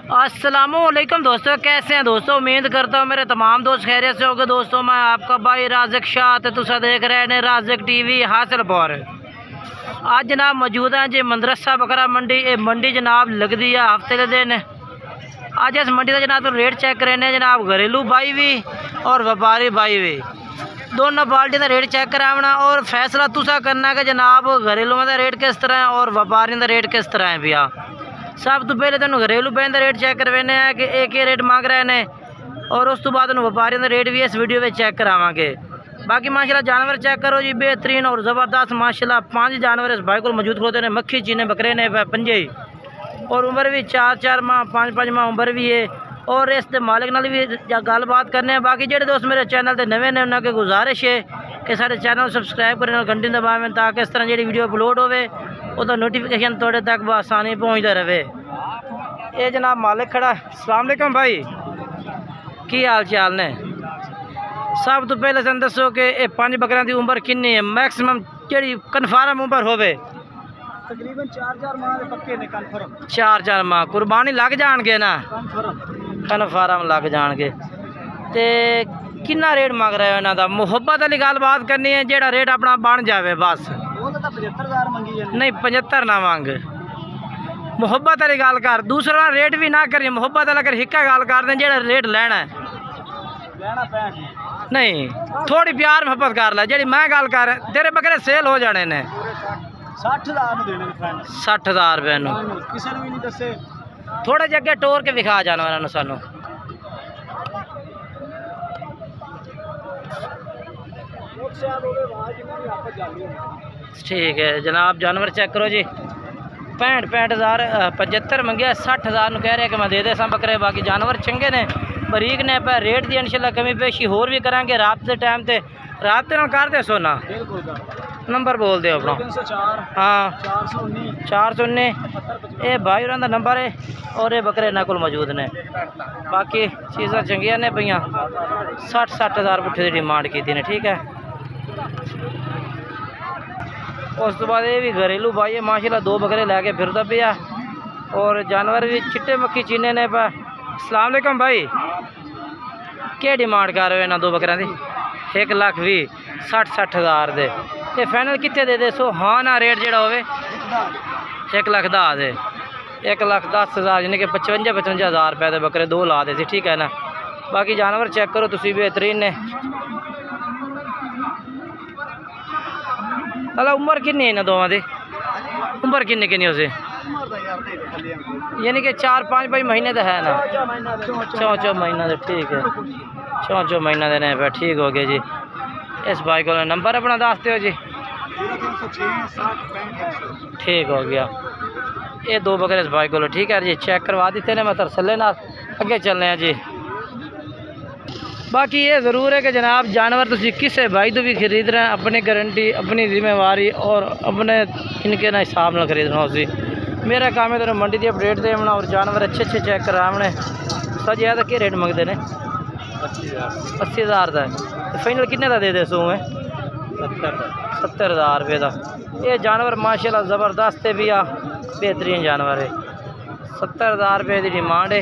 अस्सलामुअलैकुम दोस्तों, कैसे हैं दोस्तों। उम्मीद करता हूँ मेरे तमाम दोस्त खैरियत से होंगे। दोस्तों मैं आपका भाई राज़िक शाह ते तुसा देख रहे हैं राज़िक टीवी हासिलपुर। आज जनाब मौजूद हैं जी मदरसा बकरा मंडी। ये मंडी जनाब लगती है हफ्ते के दिन। अज इस मंडी का जनाब रेट चेक करें जनाब, घरेलू भाई भी और व्यापारी भाई भी, दोनों बाल्टी का रेट चेक करावना और फैसला तुसा करना कि जनाब घरेलू का रेट किस तरह है और व्यापारी का रेट किस तरह है। भैया सब तो पहले तेन घरेलू बैन का रेट चेक करवाने हैं कि एक ही रेट मांग रहे हैं, और उस तो बाद व्यापारी का रेट भी इस वीडियो में चेक करावांगे। बाकी माशाल्लाह जानवर चेक करो जी, बेहतरीन और ज़बरदस्त माशाल्लाह 5 जानवर इस भाई को मौजूद होते हैं। मक्खी चीने बकरे ने 5 ही, और उम्र भी 4-4 माह 5-5 माह उम्र भी है। और इस मालिक नाल भी गलबात करने हैं। बाकी जो दोस्त मेरे चैनल से नवे ने उन्होंने गुजारिश है कि सारे चैनल सबसक्राइब करें और घंटी दबावें, ताकि इस तरह जी वीडियो अपलोड हो तो नोटिफिकेशन थोड़े तक बसानी पहुँचता रहे। ये जनाब मालिक खड़ा। अस्सलाम वालेकुम भाई, की हाल चाल ने। सब तो पहले सन दसो कि ये 5 बकरियां की उम्र कितनी है, मैक्सिमम जी कन्फर्म उम्र होवे? तकरीबन 4-4 माह पक्के ने कन्फर्म। 4-4 माह कुर्बानी लग जाएंगे ना, कन्फर्म लग जाएंगे। तो कितना रेट मांग रहे हो इन्हों का? मुहब्बत वाली गलबात करनी है, जो रेट अपना बन जाए बस। 75,000 मंगी है। नहीं 75 ना मांग, मुहब्बत वाली गल कर। दूसरा रेट भी ना करिए, मुहब्बत वाला कर हिक्का गल कर दें, जो रेट लेना है नहीं थोड़ी प्यार मुहब्बत कर लै। जी मैं गल कर, तेरे बकरे सेल हो जाने ने 60,000 रुपये थोड़े जगह टोर के विखा जानवर सानू। ठीक है जनाब, जानवर चेक करो जी। 65,000 75 मंगे, 60,000 कह रहे कि मैं दे दे सा बकरे। बाकी जानवर चंगे ने, बरीक ने। पर रेट की इंशाल्लाह कमी पेशी होर भी करांगे रात के टाइम ते। रात के कर दे सोना नंबर बोल दे अपना। 304 हाँ 419 ये भाई होरां दा नंबर है, और ये बकरे इन्हां कोल मौजूद ने। बाकी चीज़ां चंगियां ने पईयां। 60,000 पुट्ठे की डिमांड की ने। ठीक है, उस तो बाद ये भी घरेलू भाई है माशाल्लाह, 2 बकरे लैके फिरदा पिया, और जानवर भी चिट्टे मक्खी चीने ने पा। अस्सलाम वालेकुम भाई, क्या डिमांड कर रहे हो इन्होंने 2 बकरियां की? 1,20,000 60,000 दे। ये फाइनल कितने दे सो? हाँ ना रेट जोड़ा हो 1,10,000 दे। 1,10,000 यानी कि 55,000 रुपये के बकरे 2 ला दे सी। ठीक है ना। बाकी जानवर चेक करो तुसी, बेहतरीन ने। भला उम्र कितनी है इन्होंने दोवां दी? उम्र कितनी कितनी उसे? यानी कि 4-5 महीने तो है ना, 4 महीना तो। ठीक है 4 महीना देने पे। ठीक हो गया जी। इस भाई को नंबर अपना दस दो जी। ठीक हो गया। ये 2 बकरे इस भाई को। ठीक है जी, चेक करवा देते हैं मैं तरसले ना। अगे चलने हैं जी। बाकी ये ज़रूर है कि जनाब जानवर तुसी किसी भाई तो भी खरीद रहे हैं, अपनी गारंटी अपनी जिम्मेवारी और अपने इनके ना हिसाब न खरीदना उसी। मेरा काम है तो मंडी की अपडेट देना और जानवर अच्छे चेक कराने। सर जी क्या रेट मंगते हैं? 80,000 का। फाइनल कितने का दे दे सो है? 70,000 रुपये का। ये जानवर माशाल्लाह ज़बरदस्त है भी आ, बेहतरीन जानवर है। 70,000 रुपये की डिमांड है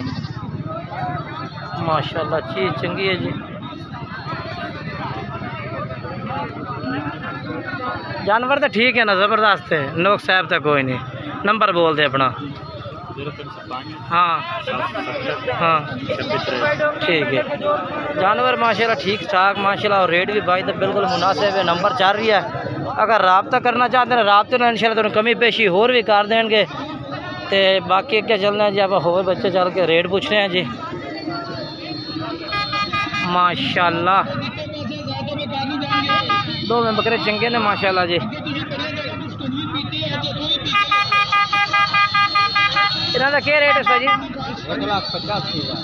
माशाल्लाह, चीज़ चंगी है जी। जानवर तो ठीक है ना, ज़बरदस्त है, नोक साहब तक कोई नहीं। नंबर बोल दे अपना। हाँ हाँ ठीक है। जानवर माशाल्लाह ठीक ठाक माशाल्लाह, और रेट भी भाई तो बिल्कुल मुनासिब है। नंबर चल रही है, अगर रब्ता करना चाहते हैं रब्ते में इंशाल्लाह तो कमी पेशी होर भी कर देंगे। तो बाकी क्या चलना है जी, आप होर बच्चे चल के रेट पूछ रहे हैं जी। माशाल्लाह 2 में बकरे चंगे ने माशाल्लाह जी। इन्हों का क्या रेट है सर जी?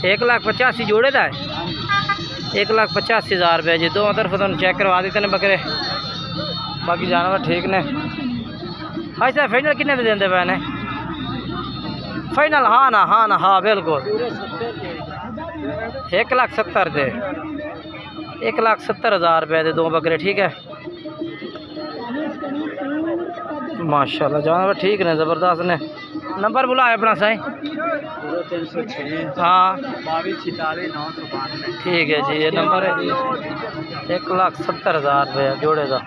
1,85,000 जोड़े का है। 1,85,000 रुपये जी। 2 तरफ तुम चेक करवा देते हैं बकरे। बाकी जानवर ठीक ने। हाँ सर फाइनल कितने दे देंगे पे ने? फाइनल हाँ ना हाँ बिल्कुल 1,70,000 दे। 1,70,000 रुपये दे 2 बकरे। ठीक है माशाल्लाह जानवर ठीक ने, ज़बरदस्त ने। नंबर बुलाए अपना सही। 0306 हाँ 2246 992। ठीक है जी, ये नंबर है। 1,70,000 रुपया जोड़े का।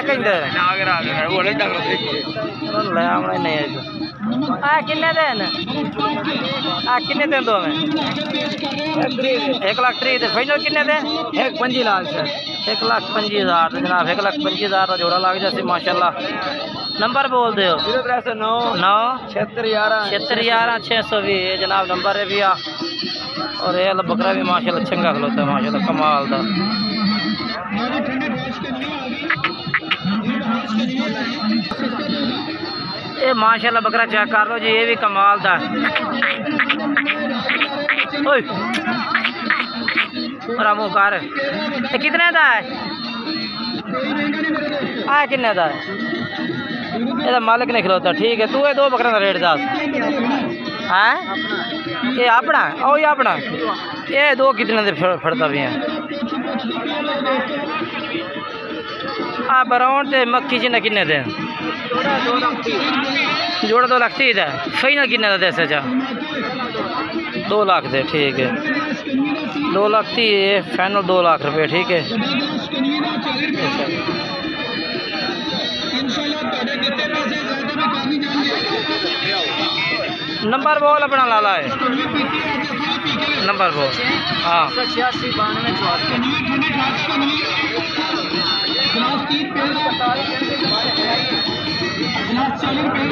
कहीं दे किन्ने दिन किन्ने दिन दो में 1,30,000 फाइनल किन्ने दिन 1,25,000 सर। 1,25,000 जनाब 1,25,000 का जोड़ा लग जाए माशाल्लाह। नंबर बोल दो 0309 9 7611 7611 620 जनाब नंबर है भैया। और ये वाला बकरा भी माशाल्लाह चंगा खलोता है माशाल्लाह कमाल दा। ये माशाल्लाह बकरा चेक कर लो जी, ये भी कमाल दा। ओए मेरा मुँह कर ये कितने दा है? किन्ने दा है? ये मालिक ने खिलौता ठीक है। तू ये दो बकरे का रेट दस है ये अपना ओ ये अपना ये दो कितने दे फड़ता भी है? बराउन ते मक्खी च किन्ने दे जोड़ा 2,30,000 है। फाइनल किन्ने का दस चा 2 लाख दे ठीक है। 2,30,000 फाइनल 2 लाख रुपये ठीक है। नंबर बोल अपना लाला है नंबर बोल। हाँ 86 92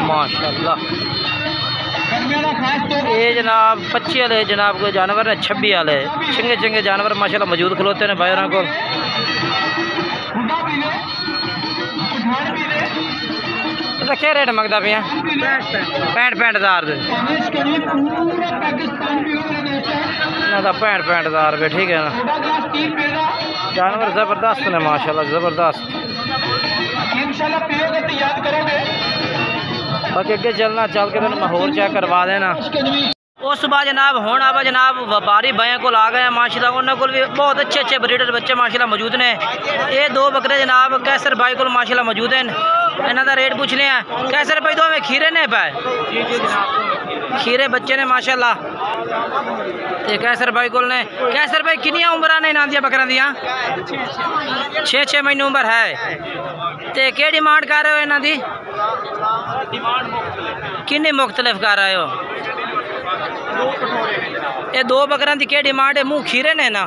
माशाल्लाह। ये जनाब 25 वाले जनाब को जानवर है 26 वाले चंगे चंगे जानवर माशाल्लाह मौजूद खलोते हैं भाई को। क्या रेट मंगता पे 65,000 65,000 रुपये ठीक है ना। जानवर ज़बरदस्त ने माशाल्लाह ज़बरदस्त। बाकी अगे चलना चल के तो मैं होर चेक करवा देना। उस बाद जनाब हुण आप जनाब व्यापारी भाइयों को आ गए माशाल्लाह। उन्होंने को भी बहुत अच्छे अच्छे ब्रीडर बच्चे माशाल्लाह मौजूद ने। ये दो बकरे जनाब कैसर भाई को माशाल्लाह मौजूद हैं। इन्हों का रेट पूछने हैं। कैसर भाई दो में खीरे ने पाए खीरे बच्चे ने माशाल्लाह। ये कैसर भाई को ने कैसर भाई कितनी उम्र ने इन्हों बकरियां दियाँ 6-6 महीने उम्र है। तो क्या डिमांड कर रहे हो इन्हों की कितनी मुख्तलिफ कर रहे हो? ये दो बकरियां की क्या डिमांड है? मुँह खीरे ने ना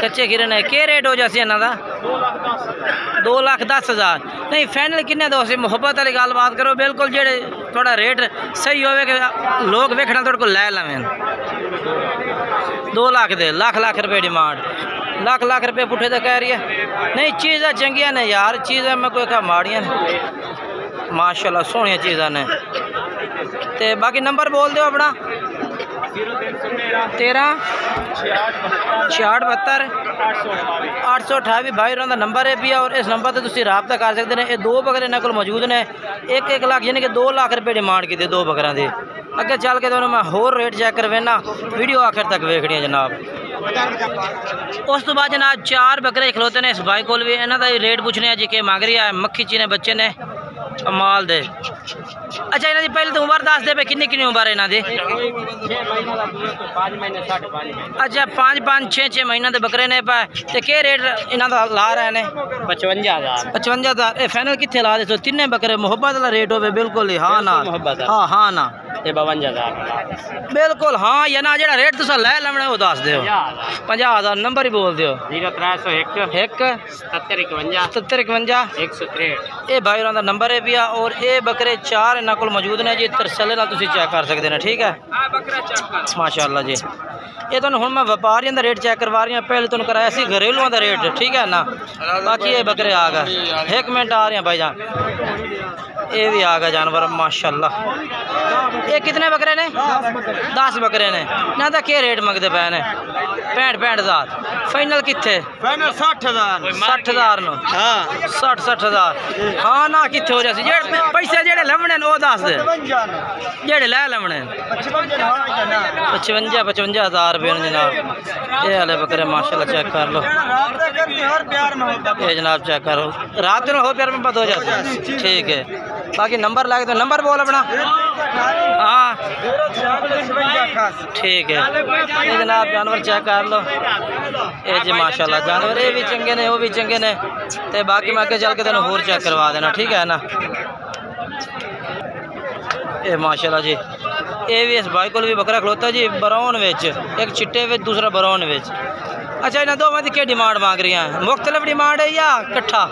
कच्चे खीरे ने क्या रेट हो जासी इन्हों का 2,10,000 नहीं फाइनल किन्ने दो से मुहब्बत वाली गल बात करो बिल्कुल जेड़े थोड़ा रेट सही होवे कि लोग वेखना थोड़े को लै लवें। 2 लाख दे लाख रुपये डिमांड लाख रुपये पुठे तो कह रही है। नहीं चीज़ा चंगिया ने यार चीज़ा मैं कोई माड़िया माशाल्लाह सोहनिया चीज़ा ने। ते बाकी नंबर बोल दो अपना 13 66 72 828 भाई उन्होंने नंबर है भी। और इस नंबर से तुम रबता कर सकते हैं। ये दो बकरे इन्होंने को मौजूद ने 1 लाख यानी कि 2 लाख रुपये डिमांड की दो बकरों की। अगे चल के तो मैं होर रेट चेक करवेना वीडियो आखिर तक वेखनी है जनाब। उस तो बाद जनाब 4 बकरे खलोते हैं इस भाई को भी। इन्हों का रेट पूछने जी कि मंग रही है मक्खी चीने बच्चे ने कमाल दे। अच्छा इन्हों की पहले तो उम्र दस दे पे किन्नी उम्र है इन्हों की? अच्छा 5-6 महीने के बकरे ने पाए। तो क्या रेट इन्हों का ला रहे हैं? 55,000 ये फाइनल कितने ला दे? तीनों बकरे मुहब्बत वाला रेट हो बिल्कुल ही हाँ ना हाँ ना 52,000 बिल्कुल हाँ या ना जो रेट तुम लै लवना वो दस दो 50,000 नंबर ही बोल दो 0301 77 51 163 ये भाई उन्होंने नंबर है भी। और ये बकरे 4 इन्हों को मौजूद ने जी तरसले ना तुम चेक कर सकते हैं ठीक है माशाल्लाह जी। ये तो हूँ मैं व्यापारियों का रेट चेक करवा रही हूँ। पहले तुम कराया सी घरेलुओं का रेट ठीक है ना। बाकी ये बकरे आ गए 1 मिनट आ रहे हैं भाई जान। ये भी आ गए जानवर माशाल्लाह। ये कितने बकरे ने? 10 बकरे ने। ना तो क्या रेट मंगते पे ने? 65,000 फाइनल कितने? 60,000 नो 60,000 हाँ ना कितने हो जाए पैसे जेडे लवने वो दस दे जेडे लै लवने 55,000 रुपये जनाब। ये वाले बकरे माशाल्लाह चेक कर लो, ये जनाब चेक करो, रात में हो प्यार में बात हो जाती है। ठीक है, बाकी नंबर लाके तो नंबर बोल अपना। हाँ ठीक है, ये जनाब जानवर चेक कर लो। ये जी माशाल्लाह जानवर ये भी चंगे ने, वो भी चंगे ने, तो बाकी मैं आगे चल के तेन होर चेक करवा देना, ठीक है ना। ये माशाल्लाह जी, ये भी इस भाई को भी बकरा खलोता जी ब्राउन विच, एक चिट्टे विच दूसरा ब्राउन विच। अच्छा इन्होंने दो में क्या डिमांड मांग रही हैं? मुख्तलिफ डिमांड है या कट्ठा?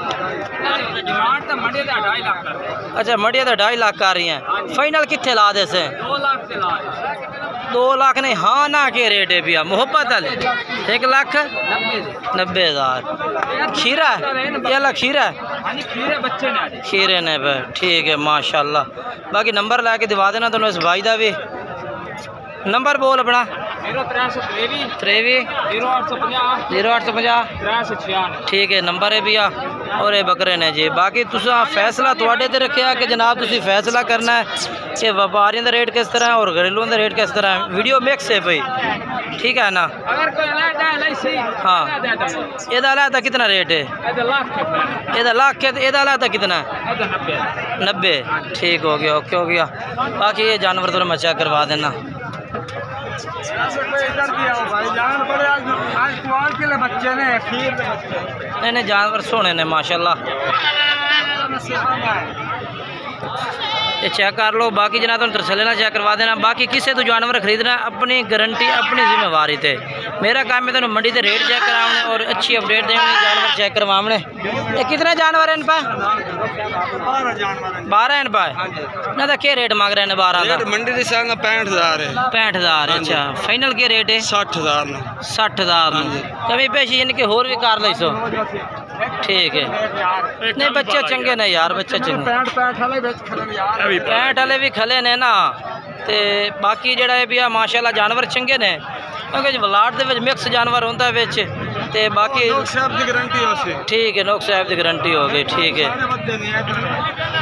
डिमांड तो मंडी का 2.5 लाख। अच्छा मंडिया तो 2.5 लाख कर रही हैं, फाइनल कितने ला दे से? 2 लाख से ला 2 लाख नहीं, हाँ ना के रेट है भैया मोहब्बत वाले 1,90,000। खीरा है ये वाला खीरा है? खीरे बच्चे ने खीरे ने पे, ठीक है माशाल्लाह। बाकी नंबर ला के दिवा देना तुम इस भाई का भी। नंबर बोल अपना। 0350 ठीक है नंबर है भैया। और ये बकरे ने जी, बाकी तुसा फैसला तुहाडे ते रखिया कि जनाब तुसी फैसला करना है कि व्यापारियों का रेट किस तरह है और घरेलू का रेट किस तरह है। वीडियो मिक्स है भाई, ठीक है ना। अगर कोई हाँ एदा लाता कितना रेट है? एदा लाख के एदा लाता कितना है? 90। ठीक हो गया, ओके हो गया। बाकी ये जानवर तो मैं चेक करवा देना। बच्चे ने नहीं जानवर सोने ने माशाल्लाह, ये चेक कर लो। बाकी जना तुम तसल्ली ना चेक करवा देना। बाकी किसी तो जानवर खरीदना अपनी गारंटी अपनी जिम्मेवारी थे। मेरा काम है तुम मंडी से रेट चेक कराने और अच्छी अपडेट देने, जानवर चेक करवाने। ये कितने जानवर हैं इन पर? 12 इन पर ना। तो क्या रेट मांग रहे हैं 12 का? मंडी से 65,000 है। 65,000। अच्छा फाइनल क्या रेट है? 60,000। 60,000 कमी पेशी यानी कि होर भी कर लो सो। ठीक है, नहीं बच्चे चंगे ने यार, बच्चे चंगे। 65 वाले भी खले ने ना। तो बाकी जड़ा है भी माशाल्लाह जानवर चंगे ने, क्योंकि वलाट दे मिक्स जानवर होंदा है विच। ते बाकी गारंटी हो सी। ठीक है, नोक साहब की गारंटी हो गई। ठीक है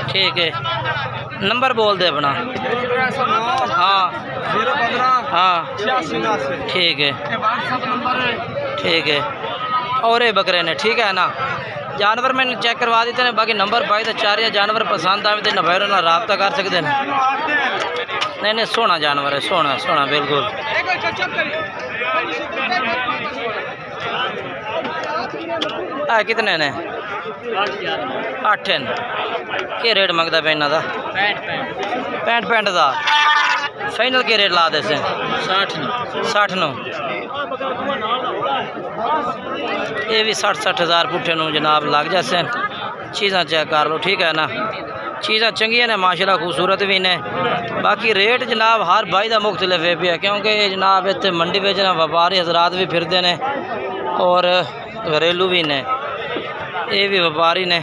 ठीक है, नंबर बोल दे अपना। हाँ 015 हाँ 86 ठीक है ठीक है। और ये बकरे ने, ठीक है ना। जानवर मैंने चेक करवा देते हैं। बाकी नंबर भाई तो 4 या जानवर पसंद आए तो नंबर ना रब्ता कर सकते हैं। नहीं सोना जानवर है, सोना सोना बिल्कुल। कितने ने? 8 के रेट मंगता पे इन्हों का? 65 का। फाइनल के रेट ला दे से? 60 नो। ये भी 60-60,000 पुट्ठे नू जनाब लग जासे। चीज़ा चेक कर लो, ठीक है ना। चीज़ा चंगिया ने माशाल्लाह, खूबसूरत भी ने। बाकी रेट जनाब हर भाई का मुख्तलिफ है पिया, क्योंकि जनाब इतने मंडी में ना व्यापारी हजरात भी फिरते हैं और घरेलू भी ने। ये भी व्यापारी ने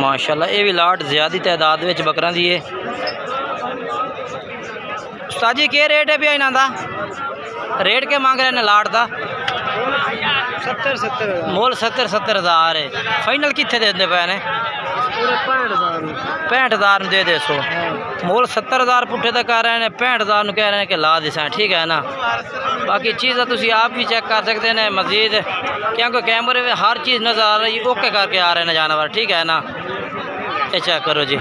माशाल्लाह। ये भी लाट ज़्यादा तादाद में बकरा दी है। उस्ताद जी क्या रेट है भैया इन्हों का? रेट के मांग रहे हैं लाट का? 70 मोल 70,000 है। फाइनल कितने देते पे ने? 65,000 दे दे सो। मोल 70,000 पुट्ठे तक कर रहे हैं, 65,000 कह रहे हैं कि ला दिसा, ठीक है ना। बाकी चीज़ तुम आप भी चेक कर सकते हैं मजीद, क्योंकि कैमरे में हर चीज़ नज़र आ रही है। ओके करके आ रहे हैं जानवर, ठीक है ना। ये चेक करो जी।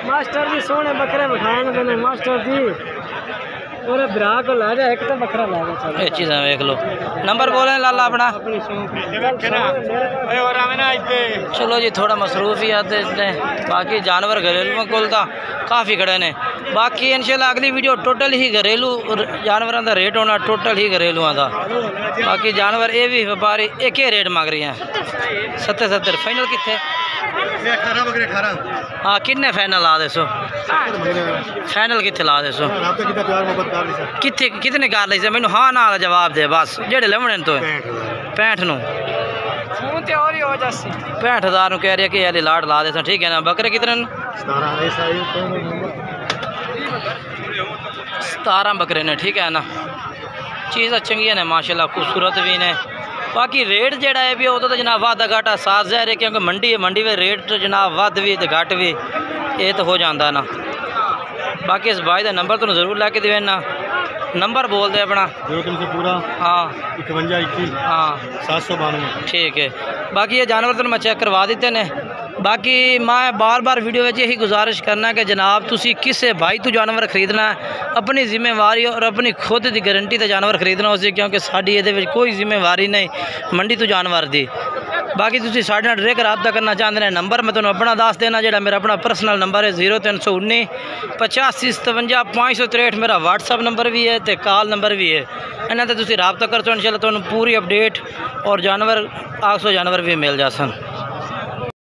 मास्टर जी सोने बकरे बिठाए मास्टर जी। और भरा को ला जा, एक तो बकरा ला जा। ये चीज़ें देख लो। नंबर बोले लाला अपना। चलो जी थोड़ा मसरूफ ही आते हैं। बाकी जानवर घरेलू कोल था काफ़ी खड़े ने। बाकी इंशाल्लाह अगली वीडियो टोटल ही घरेलू जानवरों का रेट होना, टोटल ही घरेलुआ का। बाकी जानवर ये भी व्यापारी एक ही रेट मांग रही हैं 70 फाइनल कितने? हाँ किन्ने फाइनल ला दे सो? फाइनल कितने ला दे सो? कितने कितने कर ली? मैनू हाँ ना जवाब दे बस। जेडे लवने तो 65 नू 65,000 कह रही है कि यार लाट ला दे, ठीक है ना। बकरे कितने? 17 बकरे ने, ठीक है ना। चीज़ चंगी ने माशाल्लाह, खूबसूरत भी ने। बाकी रेट जोड़ा है भी वो तो जनाब वादा घाटा साथ ज़ाहिर है, क्योंकि मंडी है, मंडी में रेट जनाब वध भी तो घट भी ये तो हो जाता ना। बाकी इस भाई का नंबर तो जरूर लैके देना। नंबर बोल दे अपना 0300 पूरा हाँ 51 21 हाँ 792। ठीक है। बाकी ये जानवर तो मैं चेक करवा देते ने। बाकी मैं बार बार वीडियो में यही गुजारिश करना कि जनाब तुसी किसे भाई तो जानवर खरीदना है अपनी जिम्मेवारी और अपनी खुद की गारंटी तो जानवर खरीदना उसे, क्योंकि साड़ी ये कोई जिम्मेवारी नहीं मंडी तो जानवर दी। बाकी तुसी साढ़े नाल डायरेक्ट रब्ता करना चाहते हैं नंबर मैं तुम्हें अपना दस देना, जो मेरा अपना पर्सनल नंबर है 0319 85 57 563 मेरा व्हाट्सअप नंबर भी है तो कॉल नंबर भी है। इन्होंने तुसी रब्ता कर सो इंशाल्लाह तुहानू पूरी अपडेट और जानवर 800 जानवर भी मिल जा सन।